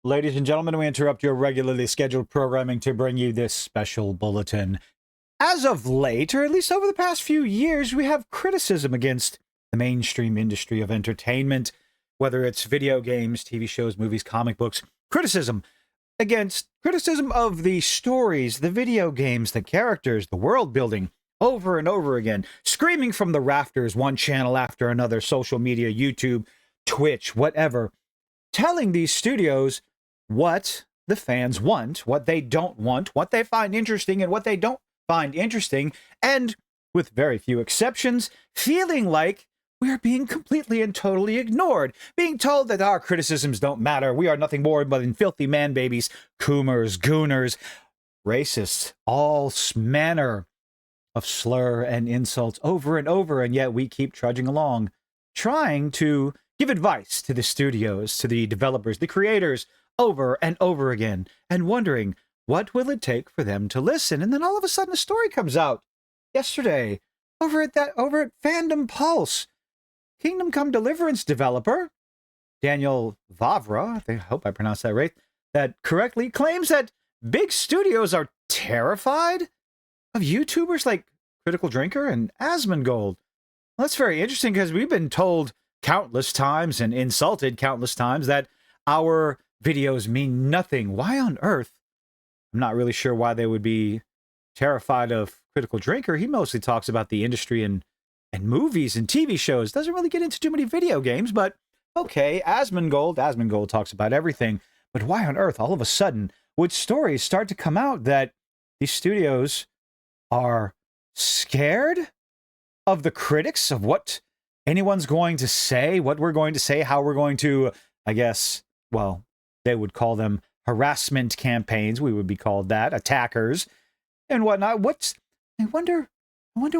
Ladies and gentlemen, we interrupt your regularly scheduled programming to bring you this special bulletin. As of late, or at least over the past few years, we have criticism against the mainstream industry of entertainment, whether it's video games, TV shows, movies, comic books. Criticism of the stories, the video games, the characters, the world building, over and over again, screaming from the rafters, one channel after another, social media, YouTube, Twitch, whatever, telling these studios what the fans want, what they don't want, what they find interesting, and what they don't find interesting, and with very few exceptions, feeling like we are being completely and totally ignored, being told that our criticisms don't matter, we are nothing more than filthy man-babies, coomers, gooners, racists, all manner of slur and insults over and over, and yet we keep trudging along, trying to give advice to the studios, to the developers, the creators, over and over again, and wondering, what will it take for them to listen? And then all of a sudden a story comes out yesterday over at Fandom Pulse. Kingdom Come Deliverance developer Daniel Vavra, I hope I pronounced that right, that correctly, claims that big studios are terrified of YouTubers like Critical Drinker and Asmongold. Well, that's very interesting because we've been told countless times and insulted countless times that our videos mean nothing. Why on earth? I'm not really sure why they would be terrified of Critical Drinker. He mostly talks about the industry and movies and TV shows. Doesn't really get into too many video games, but okay, Asmongold talks about everything. But why on earth, all of a sudden, would stories start to come out that these studios are scared of the critics, of what anyone's going to say, what we're going to say, how we're going to, I guess, well, they would call them harassment campaigns. We would be called that, attackers and whatnot. I wonder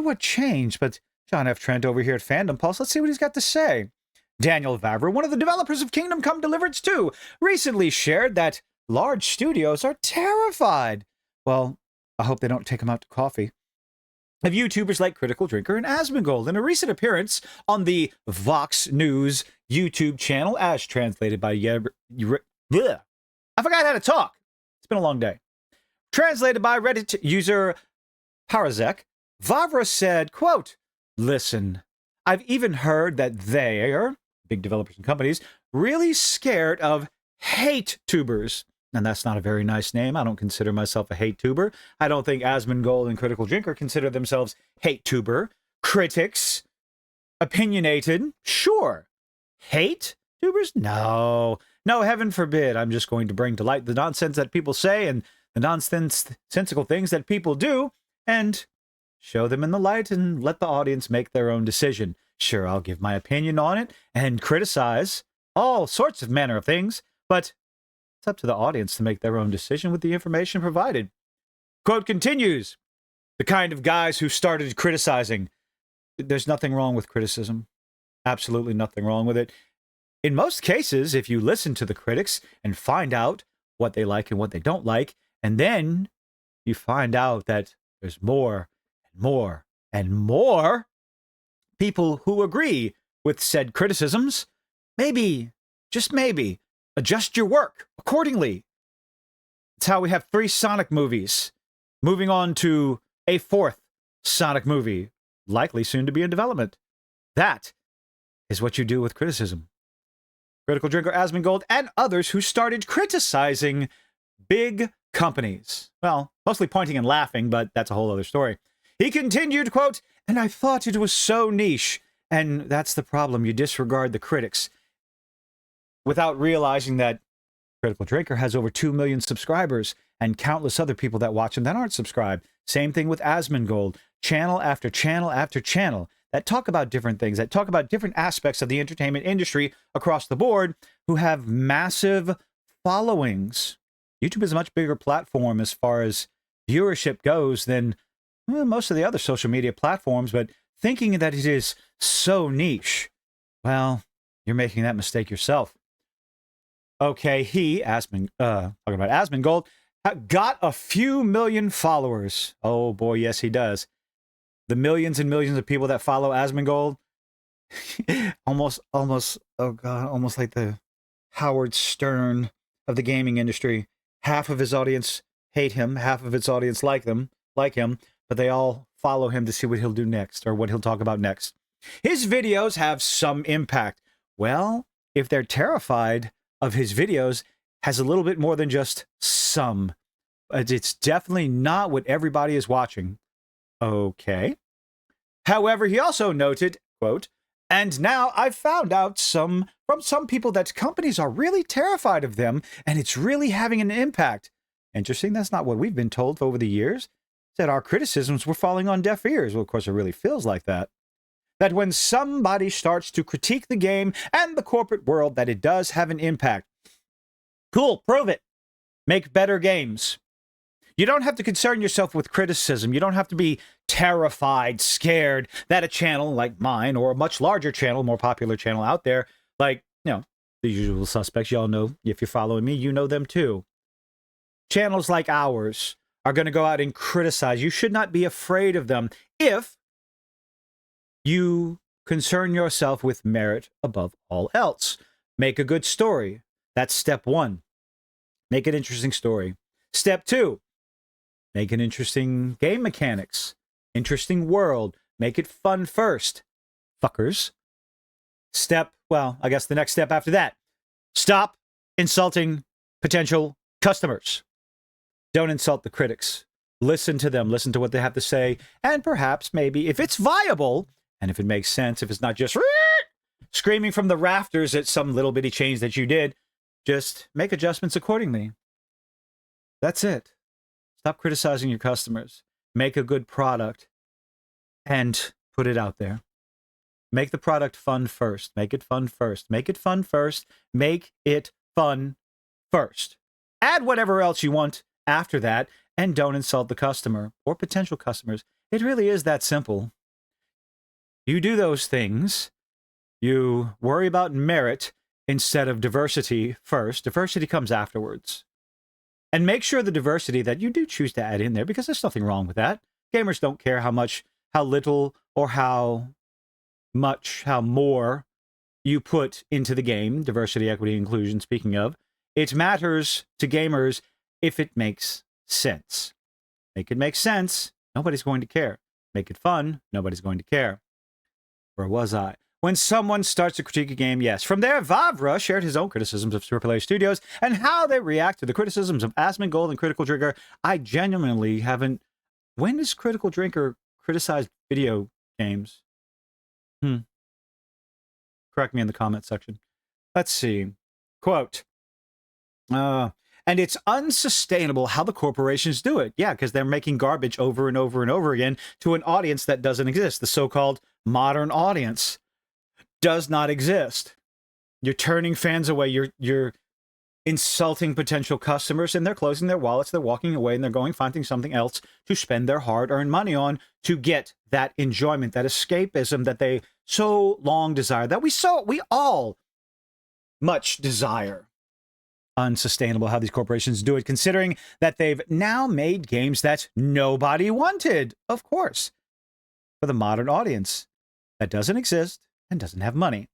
what changed. But John F. Trent over here at Fandom Pulse, let's see what he's got to say. Daniel Vavra, one of the developers of Kingdom Come Deliverance 2, recently shared that large studios are terrified. Well, I hope they don't take him out to coffee. Of YouTubers like Critical Drinker and Asmongold. In a recent appearance on the Vox News YouTube channel, as translated by I forgot how to talk. It's been a long day. Translated by Reddit user Parazek, Vavra said, quote, "Listen, I've even heard that they're, big developers and companies, really scared of hate tubers." And that's not a very nice name. I don't consider myself a hate tuber. I don't think Asmongold and Critical Drinker consider themselves hate tuber. Critics, opinionated, sure. Hate tubers? No, heaven forbid. I'm just going to bring to light the nonsense that people say and the nonsensical things that people do and show them in the light and let the audience make their own decision. Sure, I'll give my opinion on it and criticize all sorts of manner of things, but it's up to the audience to make their own decision with the information provided. Quote continues, the kind of guys who started criticizing. There's nothing wrong with criticism. Absolutely nothing wrong with it. In most cases, if you listen to the critics and find out what they like and what they don't like, and then you find out that there's more and more and more people who agree with said criticisms, maybe, just maybe, adjust your work accordingly. It's how we have 3 Sonic movies. Moving on to a 4th Sonic movie, likely soon to be in development. That is what you do with criticism. Critical Drinker, Asmongold, and others who started criticizing big companies. Well, mostly pointing and laughing, but that's a whole other story. He continued, quote, "And I thought it was so niche." And that's the problem. You disregard the critics without realizing that Critical Drinker has over 2 million subscribers and countless other people that watch him that aren't subscribed. Same thing with Asmongold. Channel after channel after channel that talk about different things, that talk about different aspects of the entertainment industry across the board, who have massive followings. YouTube is a much bigger platform as far as viewership goes than most of the other social media platforms, but thinking that it is so niche, well, you're making that mistake yourself. Okay, talking about Asmongold, got a few million followers. Oh boy, yes he does. The millions and millions of people that follow Asmongold, almost like the Howard Stern of the gaming industry. Half of his audience hate him, half of its audience like him, but they all follow him to see what he'll do next or what he'll talk about next. His videos have some impact. Well, if they're terrified of his videos, has a little bit more than just some. It's definitely not what everybody is watching. Okay. However, he also noted, quote, "And now I've found out from some people that companies are really terrified of them, and it's really having an impact." Interesting. That's not what we've been told over the years. That our criticisms were falling on deaf ears. Well, of course, it really feels like that. That when somebody starts to critique the game and the corporate world, that it does have an impact. Cool. Prove it. Make better games. You don't have to concern yourself with criticism. You don't have to be terrified, scared that a channel like mine or a much larger channel, more popular channel out there, like, the usual suspects, y'all know, if you're following me, you know them too. Channels like ours are going to go out and criticize. You should not be afraid of them if you concern yourself with merit above all else. Make a good story. That's step one. Make an interesting story. Step two, make an interesting game mechanics, interesting world. Make it fun first, fuckers. I guess the next step after that, stop insulting potential customers. Don't insult the critics. Listen to them. Listen to what they have to say. And perhaps, maybe, if it's viable, and if it makes sense, if it's not just screaming from the rafters at some little bitty change that you did, just make adjustments accordingly. That's it. Stop criticizing your customers. Make a good product and put it out there. Make the product fun first. Make it fun first. Make it fun first. Make it fun first. Add whatever else you want after that, and don't insult the customer or potential customers. It really is that simple. You do those things. You worry about merit instead of diversity first. Diversity comes afterwards. And make sure the diversity that you do choose to add in there, because there's nothing wrong with that. Gamers don't care how much, how little, or how more you put into the game. Diversity, equity, inclusion, speaking of. It matters to gamers if it makes sense. Make it make sense. Nobody's going to care. Make it fun. Nobody's going to care. Where was I? When someone starts to critique a game, yes. From there, Vavra shared his own criticisms of AAA studios and how they react to the criticisms of Asmongold and Critical Drinker. I genuinely haven't... When does Critical Drinker criticize video games? Correct me in the comment section. Let's see. Quote. And it's unsustainable how the corporations do it. Yeah, because they're making garbage over and over and over again to an audience that doesn't exist. The so-called modern audience does not exist. You're turning fans away. You're insulting potential customers, and they're closing their wallets. They're walking away, and they're going finding something else to spend their hard-earned money on to get that enjoyment, that escapism that they so long desire, that we all much desire. Unsustainable how these corporations do it, considering that they've now made games that nobody wanted, of course, for the modern audience that doesn't exist and doesn't have money.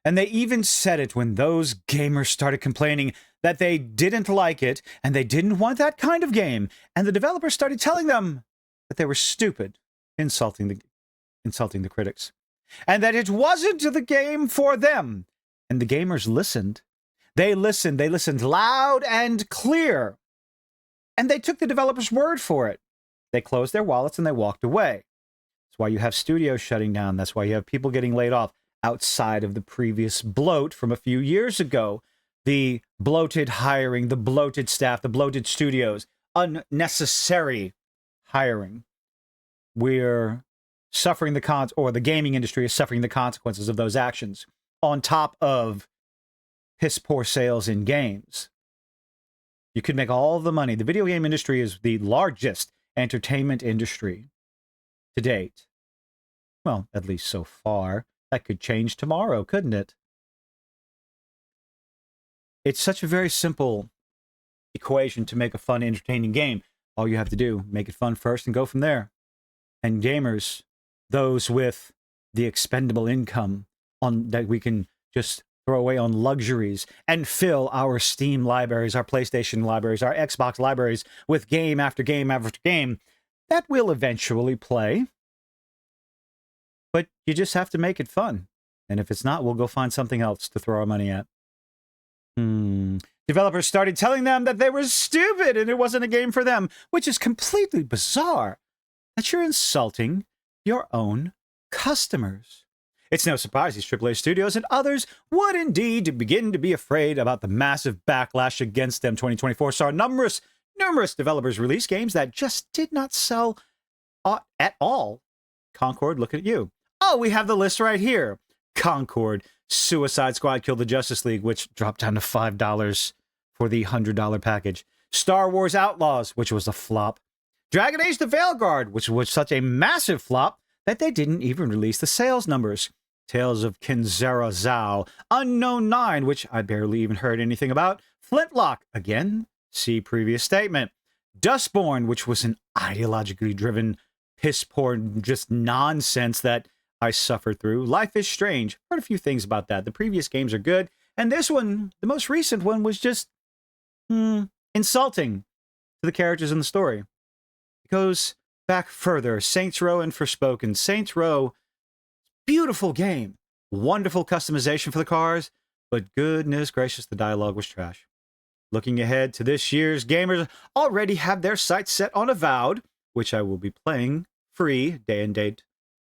And they even said it when those gamers started complaining that they didn't like it and they didn't want that kind of game, and the developers started telling them that they were stupid, insulting the critics, and that it wasn't the game for them. And the gamers listened. They listened loud and clear. And they took the developer's word for it. They closed their wallets and they walked away. That's why you have studios shutting down. That's why you have people getting laid off outside of the previous bloat from a few years ago. The bloated hiring, the bloated staff, the bloated studios, unnecessary hiring. We're suffering the gaming industry is suffering the consequences of those actions, on top of piss poor sales in games. You could make all the money. The video game industry is the largest entertainment industry to date. Well, at least so far. That could change tomorrow, couldn't it? It's such a very simple equation to make a fun, entertaining game. All you have to do, make it fun first and go from there. And gamers, those with the expendable income that we can just throw away on luxuries and fill our Steam libraries, our PlayStation libraries, our Xbox libraries with game after game after game that will eventually play. But you just have to make it fun. And if it's not, we'll go find something else to throw our money at. Developers started telling them that they were stupid and it wasn't a game for them, which is completely bizarre. That you're insulting your own customers. It's no surprise these AAA studios and others would indeed begin to be afraid about the massive backlash against them. 2024 saw numerous developers release games that just did not sell at all. Concord, looking at you. Oh, we have the list right here. Concord, Suicide Squad Kill the Justice League, which dropped down to $5 for the $100 package. Star Wars Outlaws, which was a flop. Dragon Age The Veilguard, which was such a massive flop that they didn't even release the sales numbers. Tales of Kinzera Zao. Unknown 9, which I barely even heard anything about. Flintlock, again, see previous statement. Dustborn, which was an ideologically driven piss-poor just nonsense that I suffered through. Life is Strange. Heard a few things about that. The previous games are good. And this one, the most recent one, was just insulting to the characters in the story. It goes back further. Saints Row and Forspoken. Saints Row, beautiful game. Wonderful customization for the cars. But goodness gracious, the dialogue was trash. Looking ahead to this year's, gamers already have their sights set on Avowed, which I will be playing free day and date.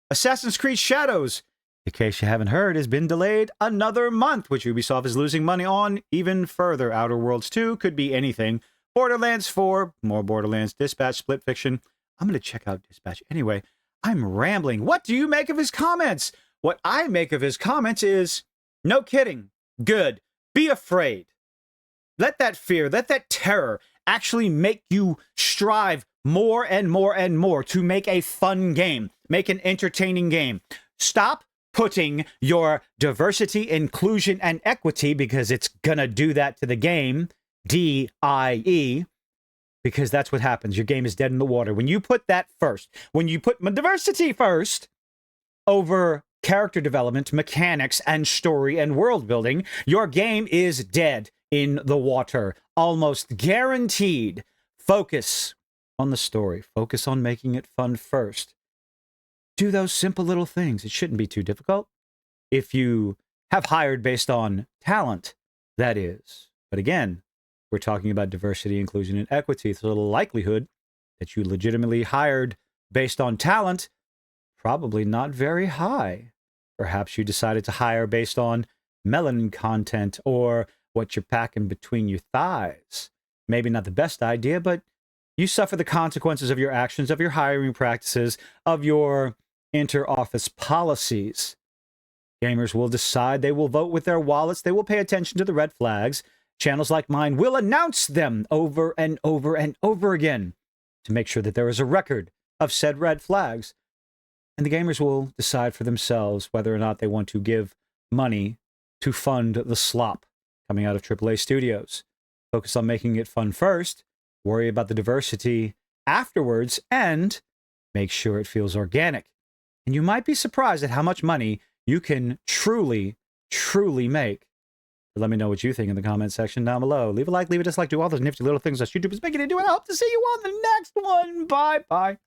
Assassin's Creed Shadows, in case you haven't heard, has been delayed another month, which Ubisoft is losing money on even further. Outer Worlds 2 could be anything. Borderlands 4, more Borderlands. Dispatch, Split Fiction. I'm going to check out Dispatch. Anyway, I'm rambling. What do you make of his comments? What I make of his comments is, no kidding, good. Be afraid. Let that fear, let that terror actually make you strive more and more and more to make a fun game, make an entertaining game. Stop putting your diversity, inclusion, and equity, because it's gonna do that to the game, D-I-E, because that's what happens. Your game is dead in the water. When you put that first, when you put diversity first over character development, mechanics, and story and world building, your game is dead in the water. Almost guaranteed. Focus on the story. Focus on making it fun first. Do those simple little things. It shouldn't be too difficult. If you have hired based on talent, that is. But again, we're talking about diversity, inclusion, and equity. So the likelihood that you legitimately hired based on talent, probably not very high. Perhaps you decided to hire based on melanin content or what you're packing between your thighs. Maybe not the best idea, but you suffer the consequences of your actions, of your hiring practices, of your inter-office policies. Gamers will decide. They will vote with their wallets. They will pay attention to the red flags. Channels like mine will announce them over and over and over again to make sure that there is a record of said red flags. And the gamers will decide for themselves whether or not they want to give money to fund the slop coming out of AAA studios. Focus on making it fun first, worry about the diversity afterwards, and make sure it feels organic. And you might be surprised at how much money you can truly make. But let me know what you think in the comment section down below. Leave a like, leave a dislike, do all those nifty little things that YouTube is making you do, and I hope to see you on the next one. Bye-bye.